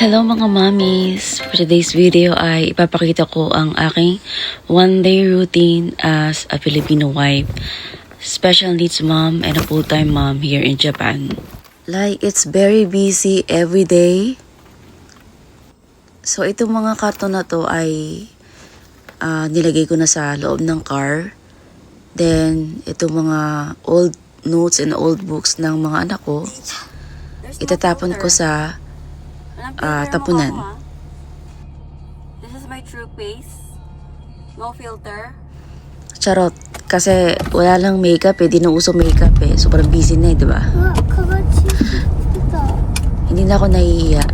Hello mga mommies! For today's video ay ipapakita ko ang aking one-day routine as a Filipino wife, special needs mom, and a full-time mom here in Japan. Like, it's very busy every day. So, itong mga karton na to ay nilagay ko na sa loob ng car. Then, itong mga old notes and old books ng mga anak ko, itatapon ko sa tapunan. This is my true face. No filter. Charot. Kasi wala lang makeup eh. Di na uso makeup eh. Sobrang busy na eh, di ba? Hindi na ako nahihiya.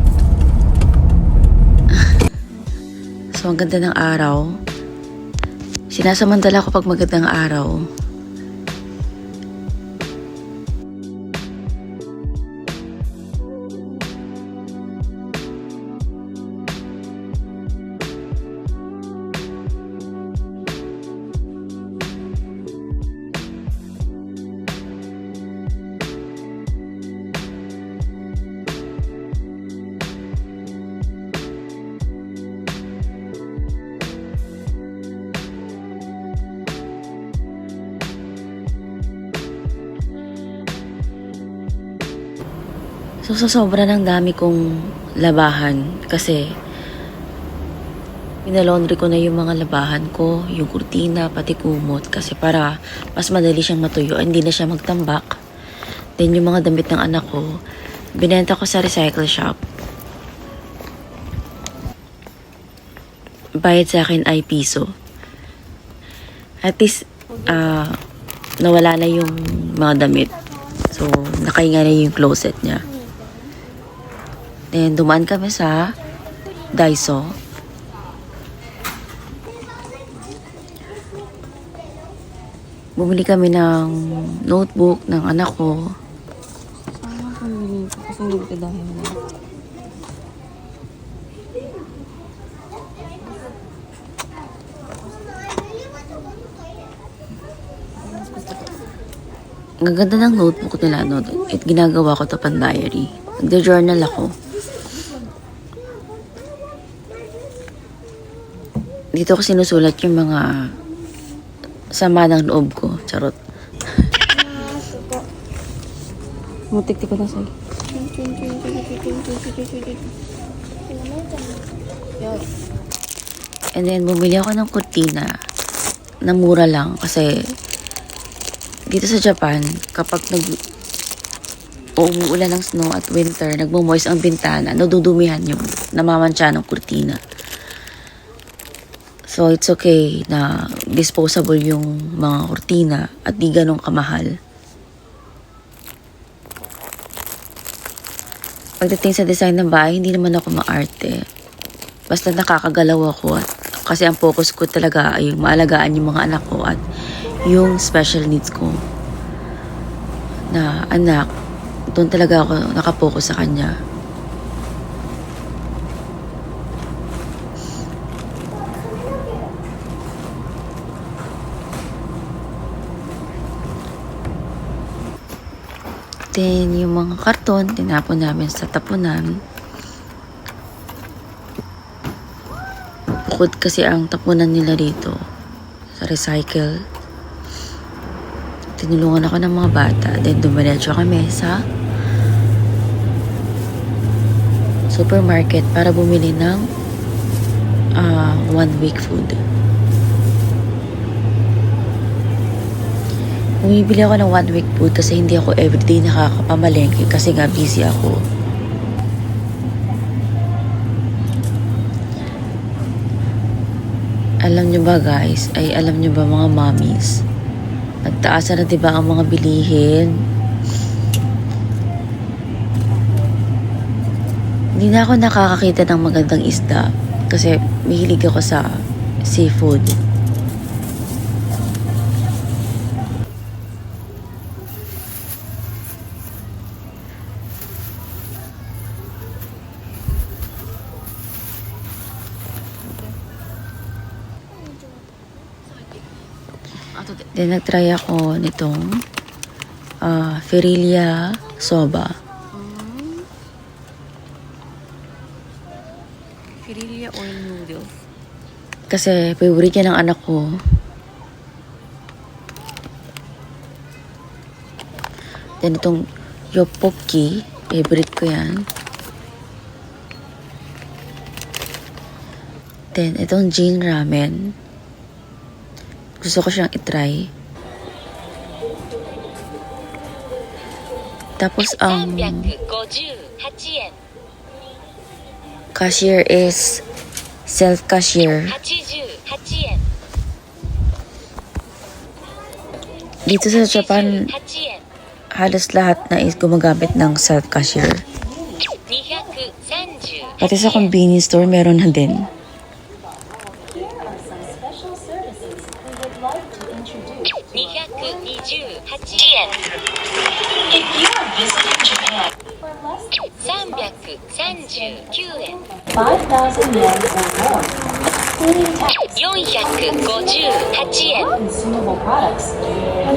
So, ang ganda ng araw. Sinasamantala ko pag magandang araw. So, sa sobra ng dami kong labahan, kasi pinalaundry ko na yung mga labahan ko, yung kurtina, pati kumot, kasi para mas madali siyang matuyo, hindi na siya magtambak. Then, yung mga damit ng anak ko, binenta ko sa recycle shop. Bayad sa akin ay piso. At least, nawala na yung mga damit. So, nakahinga na yung closet niya. Then, dumaan kami sa Daiso. Bumili kami ng notebook ng anak ko. Kasi hindi ko dahil na. Ang ganda ng notebook nila, no? At ginagawa ko ito pan diary. Nagda-journal ako. Dito ko sinusulat yung mga sama ng loob ko. Charot. Mutik-tik ko na sa'yo. And then, bumili ako ng kurtina na mura lang. Kasi, dito sa Japan, kapag umuulan ng snow at winter, nagmo-moist ang bintana, nadudumihan yung namamantsa ng kurtina. So, it's okay na disposable yung mga kurtina at di ganun kamahal. Pagdating sa design ng bahay, hindi naman ako maarte. Basta nakakagalaw ako kasi ang focus ko talaga ay yung maalagaan yung mga anak ko at yung special needs ko na anak. Doon talaga ako nakapokus sa kanya. Then, yung mga karton, tinapon namin sa tapunan. Bukod kasi ang tapunan nila dito sa recycle. Tinulungan ako ng mga bata. Then, dumiretso kami sa supermarket para bumili ng 1 week food. Bumibili ako ng 1 week food kasi hindi ako everyday nakakapamalengke kasi nga busy ako. Alam nyo ba guys, alam nyo ba mga mommies, nagtaasan na diba ang mga bilihin? Hindi na ako nakakakita ng magandang isda kasi mahilig ako sa seafood. Then, nagtry ako nitong Ferillia Soba. Lilia oil noodles. Kasi favorite niya ng anak ko. Then itong Yoppoki, favorite ko yan. Then itong Jin Ramen. Gusto ko siyang itry. Tapos ang 358円 cashier is self-cashier. 88円 Dito sa Japan, 88円 halos lahat na is gumagamit ng self-cashier. 238 Pati sa convenience store, meron na din.228円 5,000 yen or more, including tax 458円 consumable products.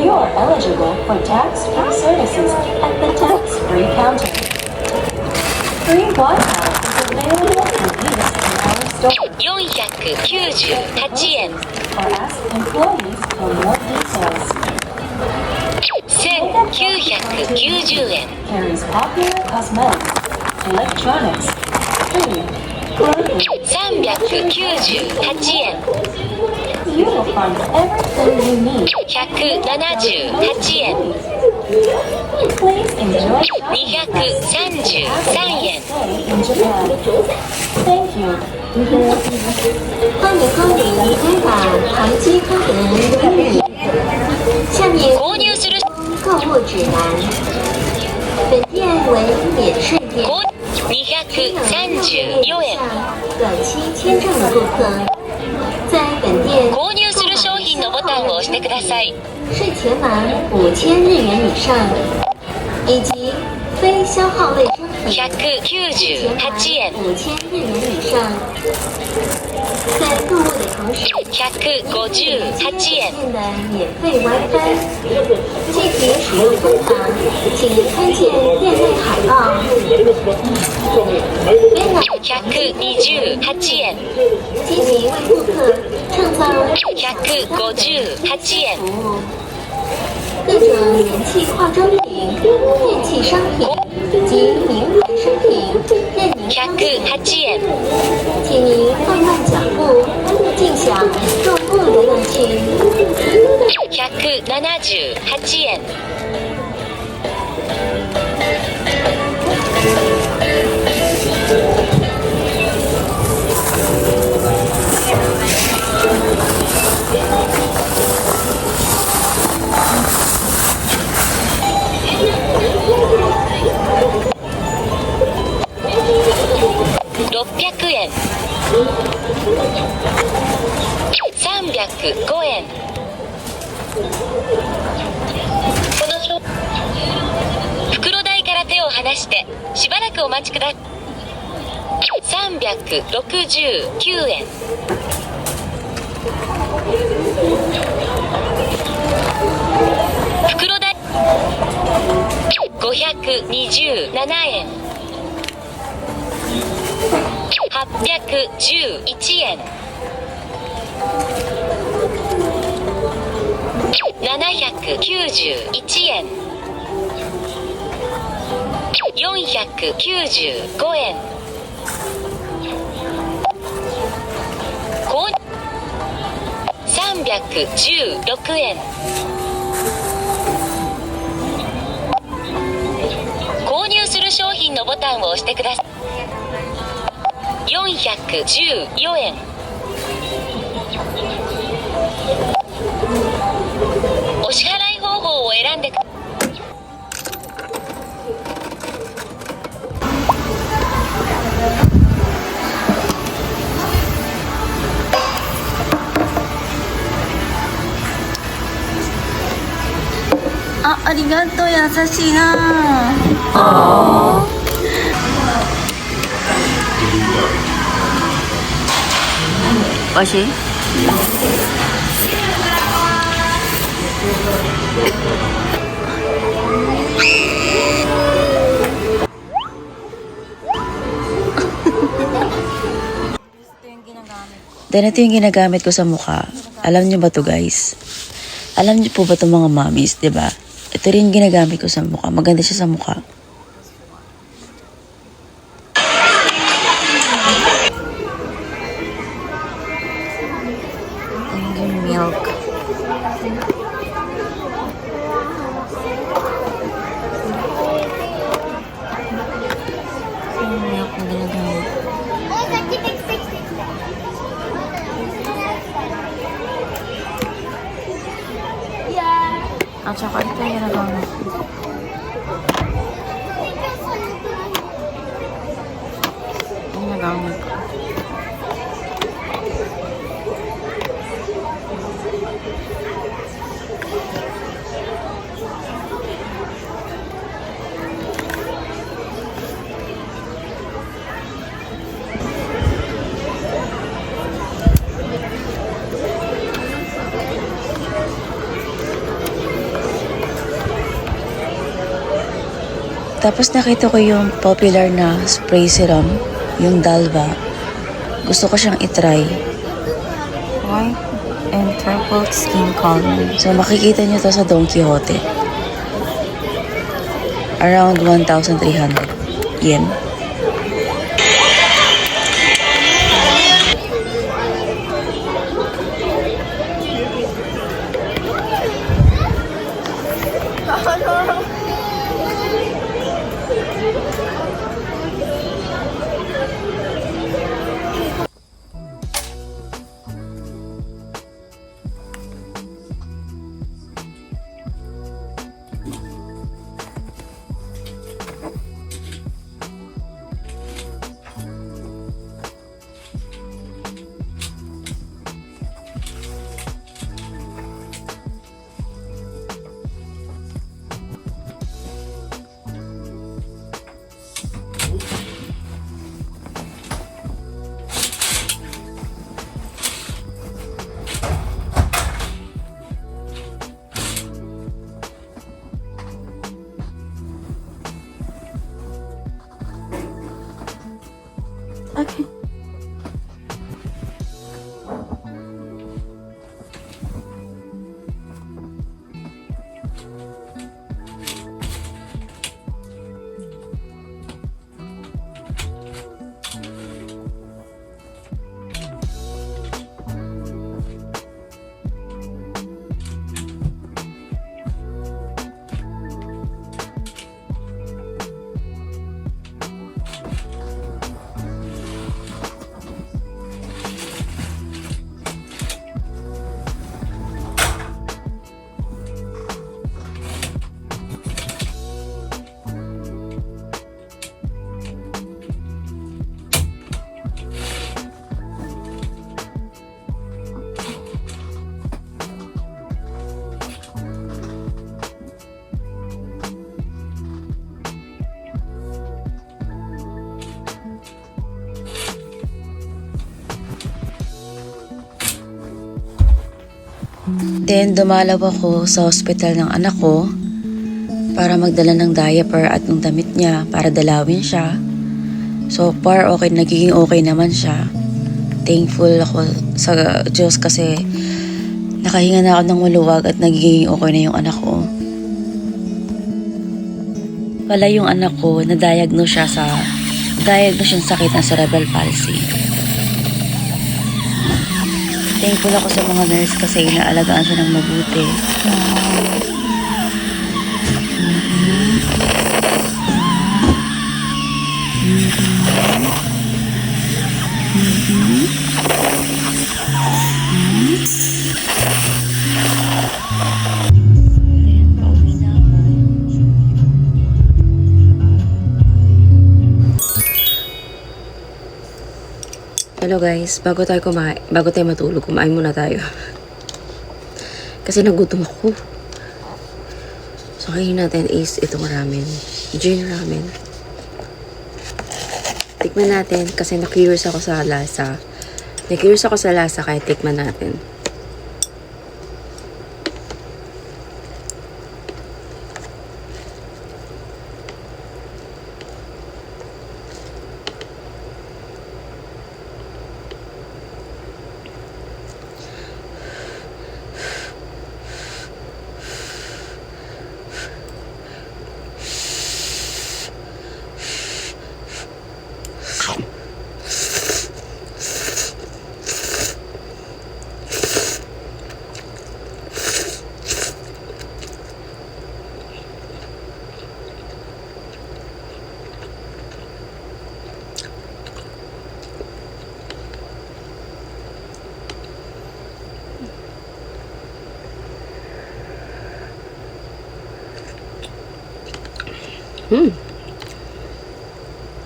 You are eligible for tax-free services at the tax-free counter. Free Wi-Fi is available for use in our store. 498円 Or ask employees for more details. 1990円 Carries popular cosmetics, electronics, food, clothing. 398円 You will find everything you need. 178円 Please enjoy 233円 stay in Japan. Thank you. 欢迎光临离开吧航机花园旅馆。下面購入する购物指南。本店为免税店， 234円短期签证的顾客，在本店購入する商品のボタンを押してください税前满5000日元以上，以及非消耗类商品198円5000日元以上。在购物的同时， 158円店的免费 WiFi，具体使用方法，请参见店内海报。128円积极为顾客创造158円服务，各种人气化妆品、电器商品及名牌商品任您挑选。 108円请您放慢脚步，尽享购物的乐趣。178円600円305円袋代から手を離してしばらくお待ちください369円袋代527円811円791円495円316円購入する商品のボタンを押してください414円お支払い方法を選んでくださいあ、ありがとう、優しいな。おいしい？ Then ito yung ginagamit ko sa mukha. Alam niyo ba to guys? Alam niyo po ba to mga mommies, 'di ba? Ito rin ginagamit ko sa mukha. Maganda siya sa mukha. And yung milk. Yung milk na ginagamit. At saka ito yung ginagamit ko. Yung ginagamit ko. Tapos nakita ko yung popular na spray serum, yung Dalva. Gusto ko siyang itry. White and Triple Skin Calming. So makikita nyo to sa Don Quixote. Around 1,300 yen. Okay. Then, dumalaw ako sa hospital ng anak ko para magdala ng diaper at ng damit niya para dalawin siya. So far, okay, nagiging okay naman siya. Thankful ako sa Diyos kasi nakahinga na ako ng maluwag at nagiging okay na yung anak ko. Pala yung anak ko, na-diagnose siya sa sakit ng cerebral palsy. Thankful ako sa mga nurse kasi inaalagaan siya ng mabuti. Hello guys, bago tayo matulog, kumain muna tayo. Kasi nagutom ako. So kainin natin is itong ramen. Jin ramen. Tikman natin kasi na-curious ako sa lasa. Kaya tikman natin.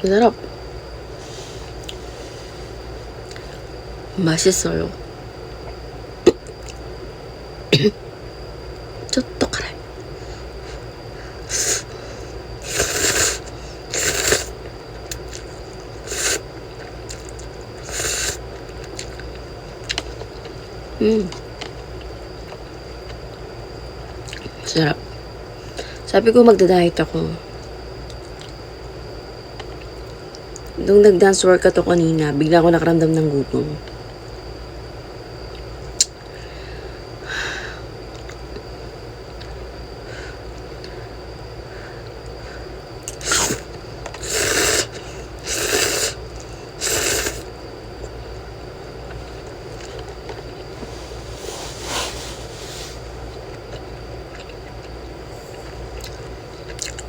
Masarap. 맛있어요. ちょっと辛い. Sarap. Sabi ko magda-diet ako. Nung nag-dance workout ako kanina, bigla ako nakaramdam ng gutom.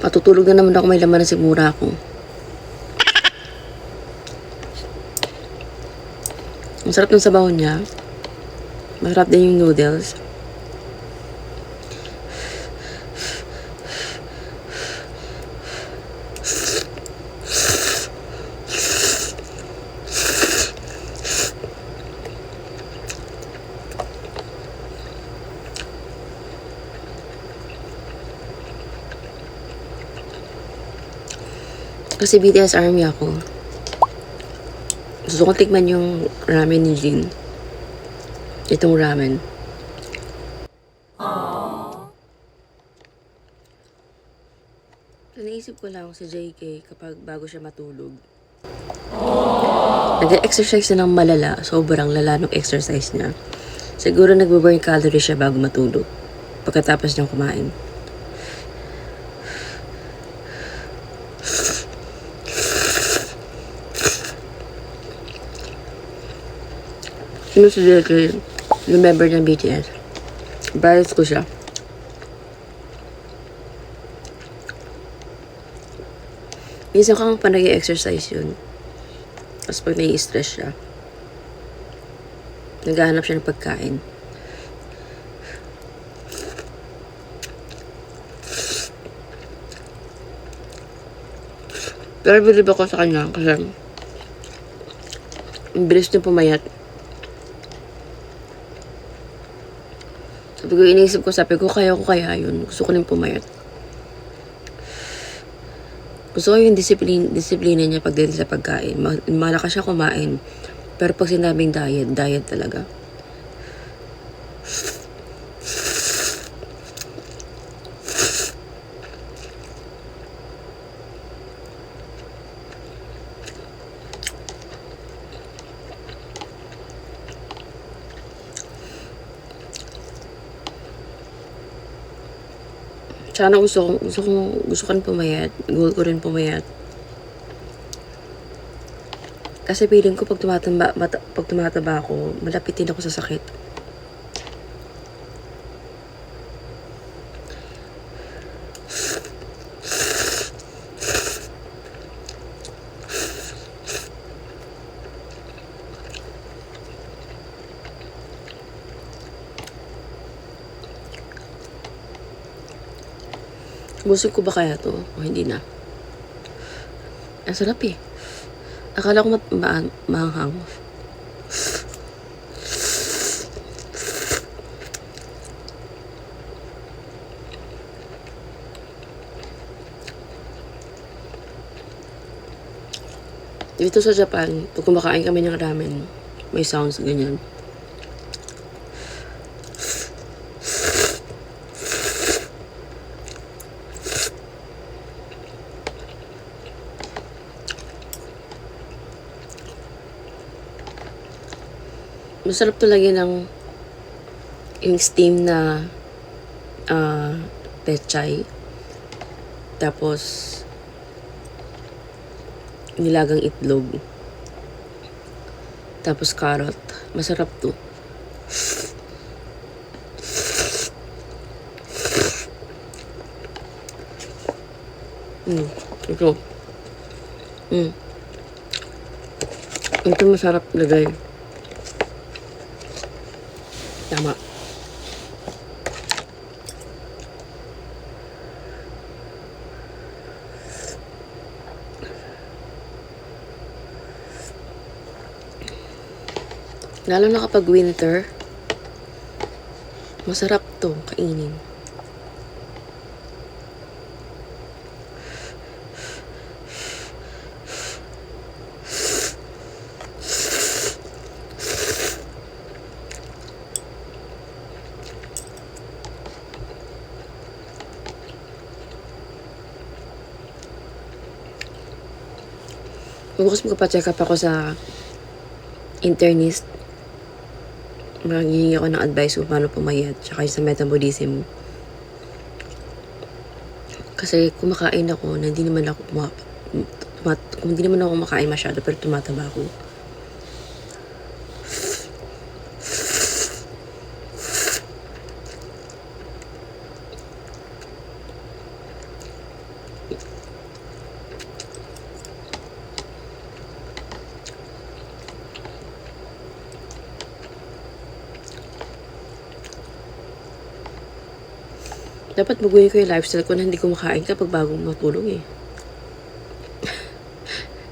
Matutulog na naman ako, may laman na sigmura ako. Ang sarap ng sabaw niya. Masarap din yung noodles. Kasi BTS Army ako. Gusto kong tikman yung ramen ni Jin. Itong ramen. Naisip ko lang sa JK kapag bago siya matulog. Nag-exercise na ng malala. Sobrang lala ng exercise niya. Siguro nagbo-burn calories siya bago matulog. Pagkatapos niyang kumain. Sino si JK? Yung member ng BTS. Bias ko siya. Minsan kang pa nag-exercise yun. Tapos pag nai-stress siya, naghahanap siya ng pagkain. Pero bilib ako sa kanya kasi ang bilis niya pumayat. Sabi ko, kaya yun. Gusto ko rin pumayat. Gusto ko yung disiplina niya pagdating sa pagkain. Malakas siya kumain. Pero pag sinabing diet talaga. Sana gusto ko rin pumayat. Goal ko rin pumayat. Kasi feeling ko pag tumataba ako, malapit din ako sa sakit. Busog ko ba kaya to? O hindi na? Ang sarap eh. Akala ko maanghang. Dito sa Japan, pag kumakain kami ng ramen, may sounds ganyan. Masarap to lagyan ng yung steam na pechay. Tapos nilagang itlog. Tapos carrot. Masarap to. Ito. Ito masarap lagay. Tama. Lalo na kapag winter, masarap to kainin. Bukas magpapacheck up ako sa internist. Maghihingi ako ng advice kung paano pumayat, tsaka sa metabolism. Kasi kumakain ako na hindi naman ako hindi naman ako kumakain masyado pero tumataba ako. Dapat baguhin ko yung lifestyle ko na hindi kumakain kapag bagong matulog eh.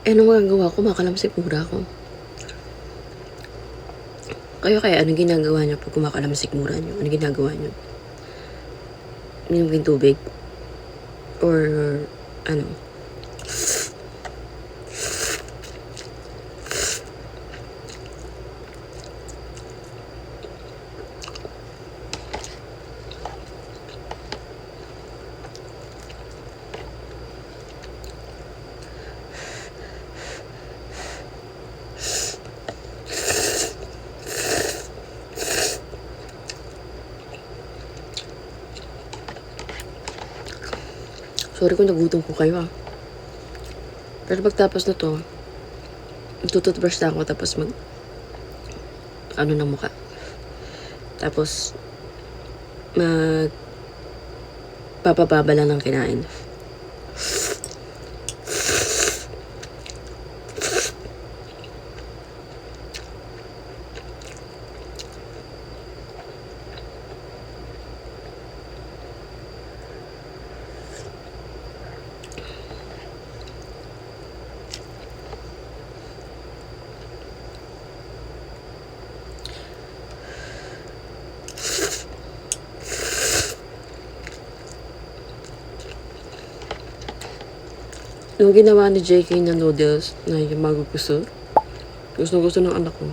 Anong magagawa ko? Makakalamsik mura ako. Kayo kaya, anong ginagawa niyo pag kumakalamsik mura niyo? Anong ginagawa niyo? Minom kayong tubig? Or ano? Sorry kung nagutom ko kayo ah. Pero pagtapos na to, tututbrush na ako tapos ng mukha. Tapos, papababa lang ng kinain. Yung ginawa ni JK na noodles na yung magugusto, gusto ng anak ko.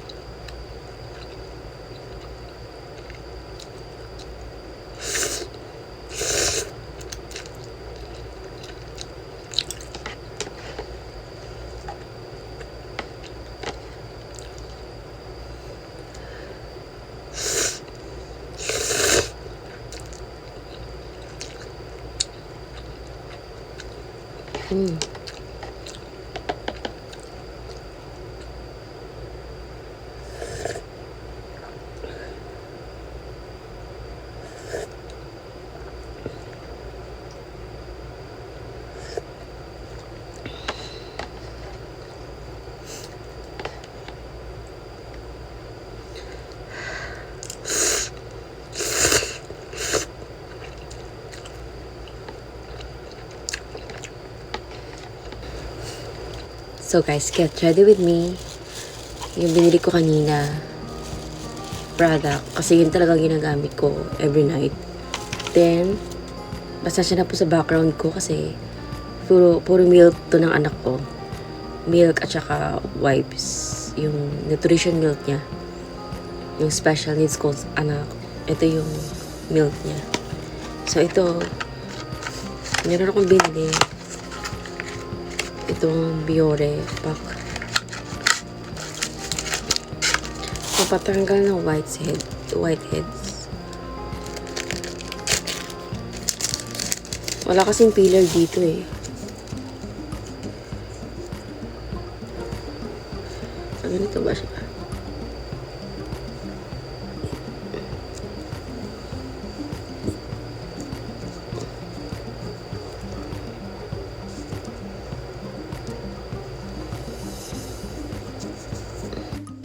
So guys, get ready with me. Yung binili ko kanina, product, kasi yun talaga ginagamit ko every night. Then, basta siya na po sa background ko kasi puro milk to ng anak ko. Milk at saka wipes. Yung nutrition milk niya. Yung special needs ko anak. Ito yung milk niya. So ito, meron akong binili. Itong Biore pack. Papatanggal ng whiteheads. Wala kasing peeler dito eh. Ganito ba siya?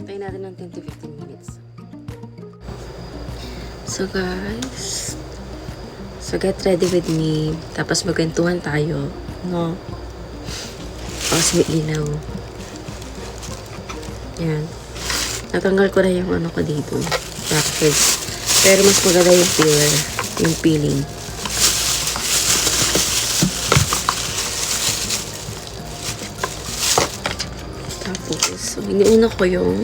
Tayo natin ng 10 to 15 minutes. So guys, get ready with me. Tapos magkwentuhan tayo, no? O, sweet linaw. Yan. Natanggal ko na yung ano ko dito. Blackheads. Pero mas maganda yung peeler. Yung peeling. Tapos, so, iniuna ko yung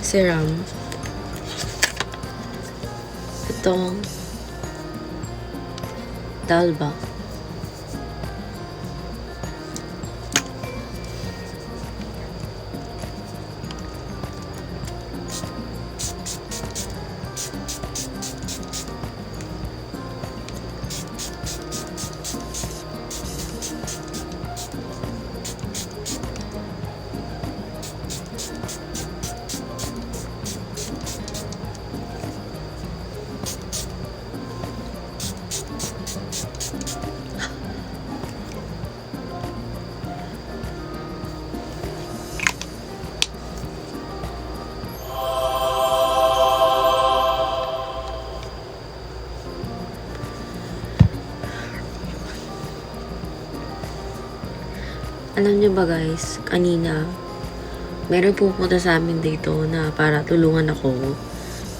serum. Itong Dalba. Alam niyo ba guys, kanina, meron pupunta sa amin dito na para tulungan ako.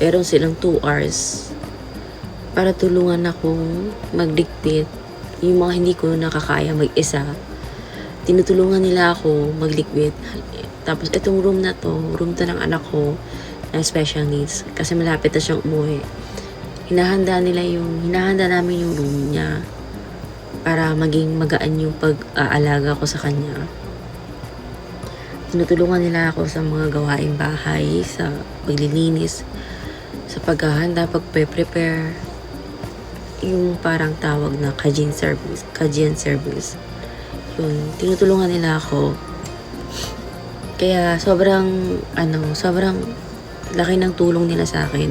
Meron silang 2 hours para tulungan akong magligpit. Yung mga hindi ko nakakaya mag-isa, tinutulungan nila ako magligpit. Tapos itong room na to, room to ng anak ko na special needs. Kasi malapit na siyang umuwi. Hinahanda namin yung room niya para maging magaan yung pag-aalaga ko sa kanya. Tinutulungan nila ako sa mga gawaing bahay, sa paglilinis, sa paghahanda, pagpe-prepare, yung parang tawag na Kajin service. Yun, tinutulungan nila ako. Kaya sobrang laki ng tulong nila sa akin.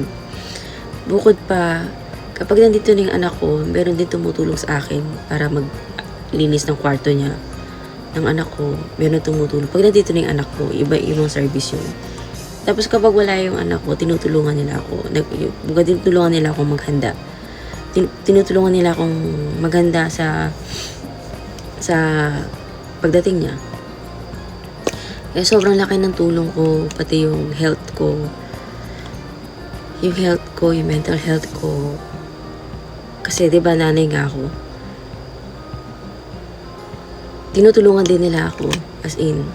Bukod pa, kapag nandito na yung anak ko, meron din tumutulong sa akin para maglinis ng kwarto niya. Ng anak ko, meron tumutulong. Pag nandito na yung anak ko, iba-ibang service yun. Tapos kapag wala yung anak ko, tinutulungan nila ako. Tinutulungan nila akong maghanda. Tinutulungan nila akong maghanda sa pagdating niya. Kaya sobrang laki ng tulong ko, pati yung health ko. Yung mental health ko. Kasi 'di ba nanay nga ako. Tinutulungan din nila ako. As in,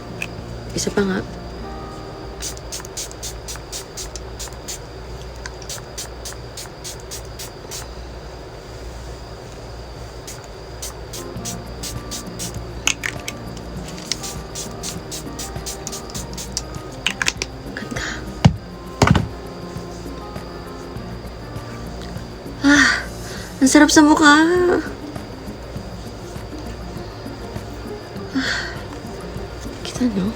isa pa nga. Ganda. Ang sarap sa mukha. Kita nyo?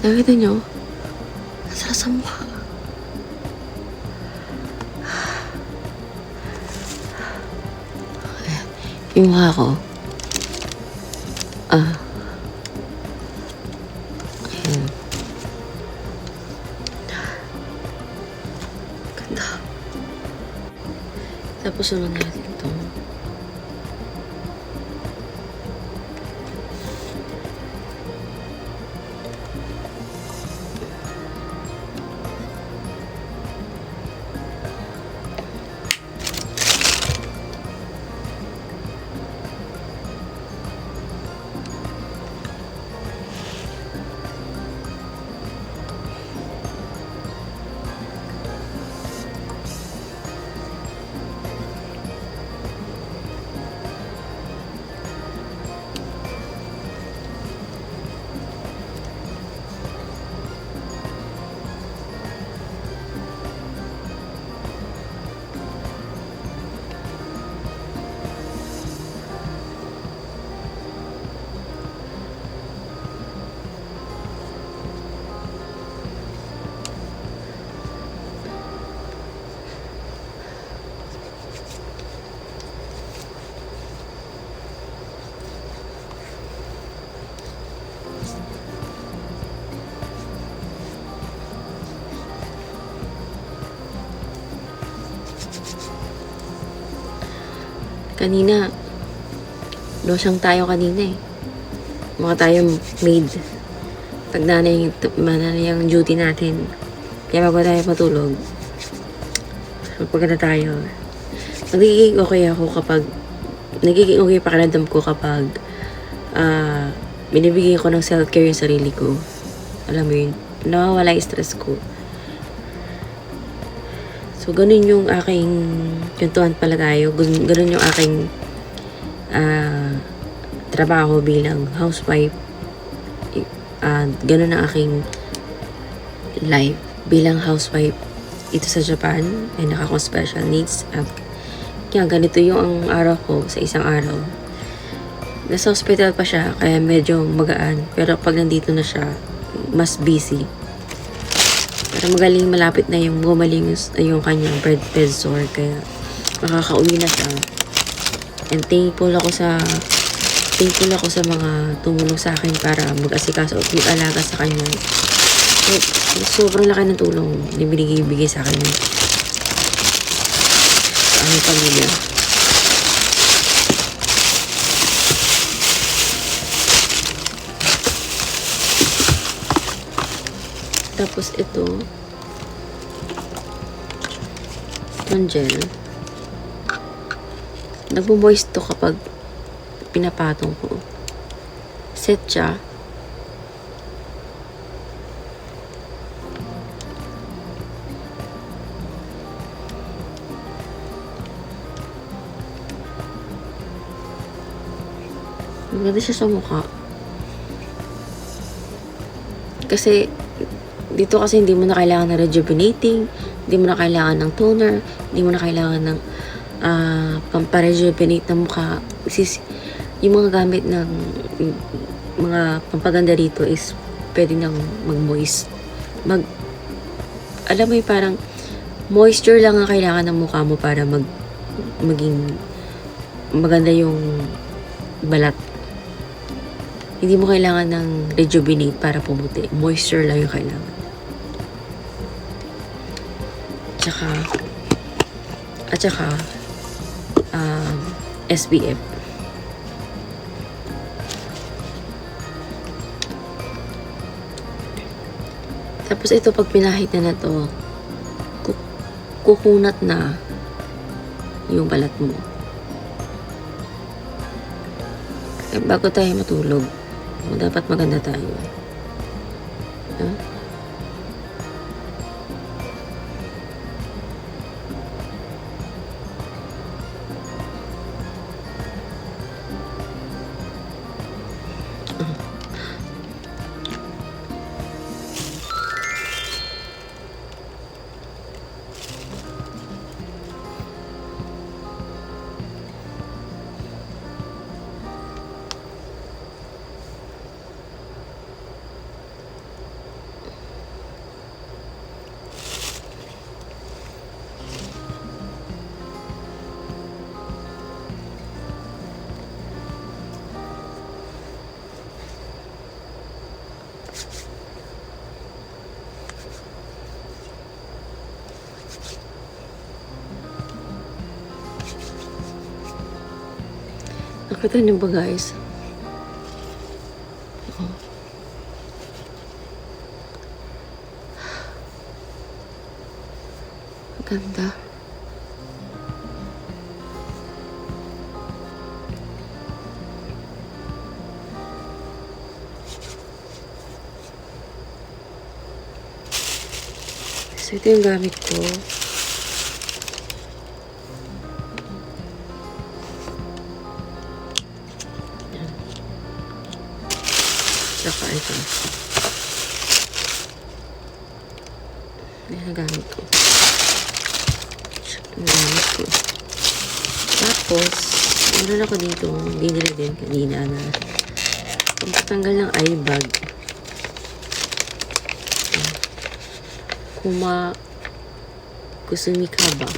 Nakita nyo? Ang sarap sa mukha. Ayan. Yung mukha ko. Ayan. Ganda. Tapos sunod natin ito. Kanina, losyang tayo kanina eh. Mga tayong maid. Pag na yung duty natin, kaya bago tayo matulog, magpaganda tayo. Nagiging okay pakiramdam ko kapag binibigyan ko ng self-care yung sarili ko. Alam mo yun, nawawala yung stress ko. So, ganun yung aking kwentuhan pala tayo. Ganun yung aking trabaho bilang housewife. Ganun ang aking life bilang housewife ito sa Japan. Ay nakakong special needs. At kaya ganito yung ang araw ko sa isang araw. Nasa hospital pa siya, kaya medyo magaan. Pero pag nandito na siya, mas busy. Pero magaling, malapit na yung gumaling yung kanyang bed sore. Kaya makakauwi na siya. And thankful ako sa mga tumulong sa akin para mag-asikaso at mag-alaga sa kanya. So, sobrang laki ng tulong na binigay sa akin sa aming pamilya. Tapos itong gel. Nagmo-moist to kapag pinapatong ko. Set siya. Maganda siya sa mukha. Kasi dito kasi hindi mo na kailangan ng rejuvenating, hindi mo na kailangan ng toner, hindi mo na kailangan ng pamparejuvenate ng mukha. Yung mga gamit ng mga pampaganda dito is pwede nang mag-moist. Alam mo yung parang moisture lang ang kailangan ng mukha mo para maging maganda yung balat. Hindi mo kailangan ng rejuvenate para pumuti. Moisture lang yung kailangan. At saka SPF. Tapos ito, pag pinahit na to, kukunat na yung balat mo. Kaya bago tayo matulog, dapat maganda tayo. Huh? Nakita niyo ba guys? Oh. Ganda. So ito yung gamit ko. Saka ito. Ayan ang gamit ko. Tapos, meron ako dito, binili din kanina na pagtanggal ng eye bag. Kusumikaba.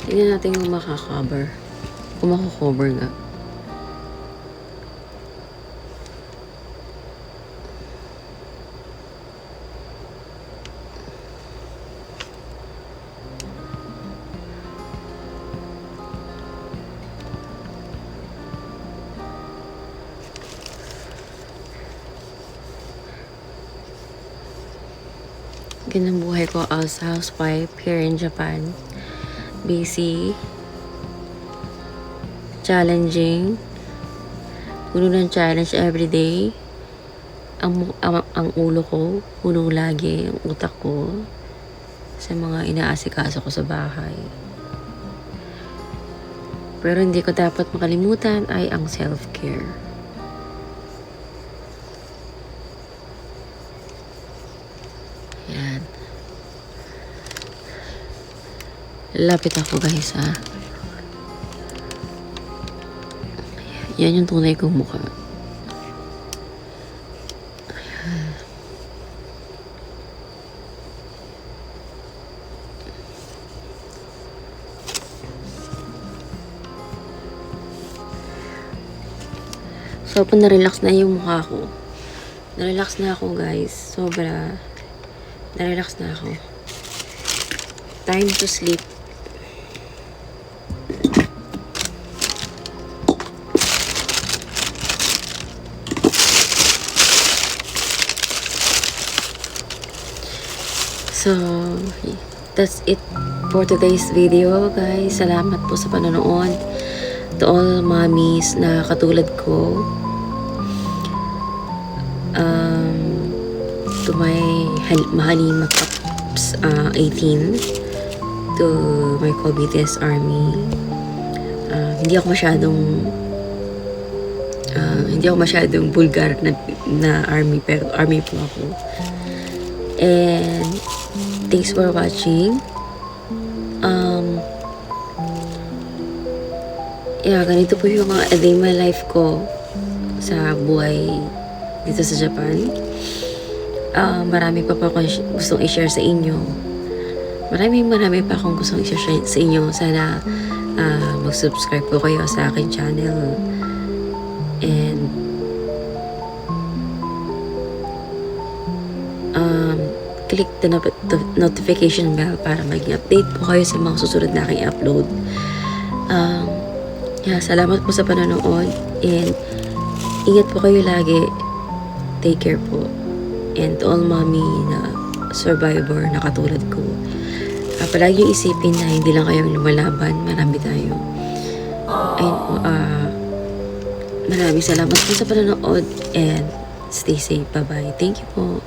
Tingnan natin kung makaka-cover. Kung mako-cover nga. Ganun buhay ko as housewife here in Japan. Busy. Challenging. Puno ng challenge everyday. Ang ulo ko, puno lagi ang utak ko sa mga inaasikaso ko sa bahay. Pero hindi ko dapat makalimutan ay ang self-care. Yan. Lapit ako guys ha. Yan yung tunay kong mukha. Ayan. So, na-relax na yung mukha ko. Na-relax na ako, guys. Sobra. Na-relax na ako. Time to sleep. So, that's it for today's video, guys. Salamat po sa panonood. To all mommies na katulad ko. To my Mahalima Cups 18. To my Cobites Army. Hindi ako masyadong vulgar na army, pero army po ako. And thanks for watching. Ganito po yung mga day my life ko sa buhay dito sa Japan. Marami pa akong gustong i-share sa inyo. Marami pa akong gustong i-share sa inyo. Sana mag-subscribe po kayo sa akin channel. And click the notification bell para maging update po kayo sa mga susunod na aking upload. Salamat po sa panonood and ingat po kayo lagi. Take care po. And to all mommy na survivor na katulad ko, palagi yung isipin na hindi lang kayong lumalaban, marami tayo. And maraming salamat po sa panonood and stay safe. Bye-bye. Thank you po.